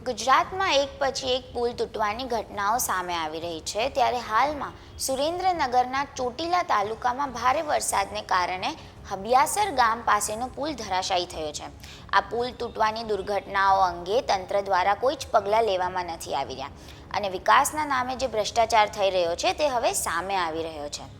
ગુજરાતમાં એક પછી એક પુલ તૂટવાની ઘટનાઓ સામે આવી રહી છે, ત્યારે હાલમાં સુરેન્દ્રનગરના ચોટીલા તાલુકામાં ભારે વરસાદને કારણે હબિયાસર ગામ પાસેનો પુલ ધરાશાયી થયો છે. આ પુલ તૂટવાની દુર્ઘટનાઓ અંગે તંત્ર દ્વારા કોઈ જ પગલાં લેવામાં નથી આવી રહ્યા અને વિકાસના નામે જે ભ્રષ્ટાચાર થઈ રહ્યો છે તે હવે સામે આવી રહ્યો છે.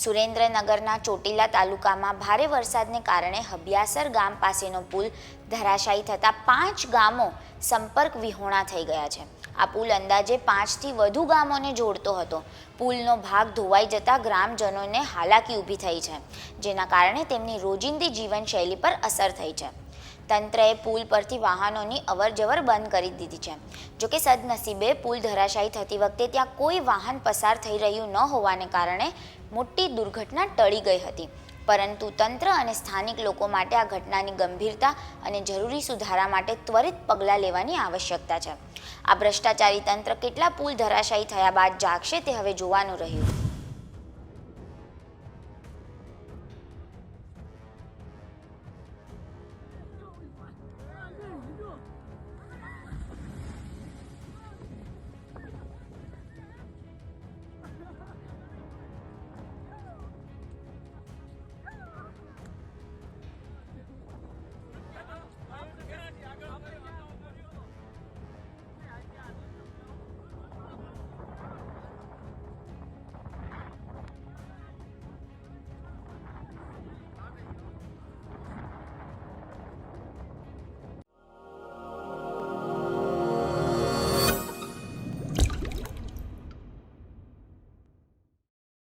સુરેન્દ્રનગરના ચોટીલા તાલુકામાં ભારે વરસાદને કારણે હબિયાસર ગામ પાસેનો પુલ ધરાશાયી થતાં 5 ગામો સંપર્ક વિહોણા થઈ ગયા છે. આ પુલ અંદાજે 5થી વધુ ગામોને જોડતો હતો. પુલનો ભાગ ધોવાઈ જતા ગ્રામજનોને હાલાકી ઊભી થઈ છે, જેના કારણે તેમની રોજિંદી જીવનશૈલી પર અસર થઈ છે. તંત્રએ પુલ પરથી વાહનોની અવરજવર બંધ કરી દીધી છે. જોકે સદનસીબે પુલ ધરાશાયી થતી વખતે ત્યાં કોઈ વાહન પસાર થઈ રહ્યું ન હોવાને કારણે મોટી દુર્ઘટના ટળી ગઈ હતી. પરંતુ તંત્ર અને સ્થાનિક લોકો માટે આ ઘટનાની ગંભીરતા અને જરૂરી સુધારા માટે ત્વરિત પગલાં લેવાની આવશ્યકતા છે. આ ભ્રષ્ટાચારી તંત્ર કેટલા પુલ ધરાશાયી થયા બાદ જાગશે તે હવે જોવાનું રહ્યું.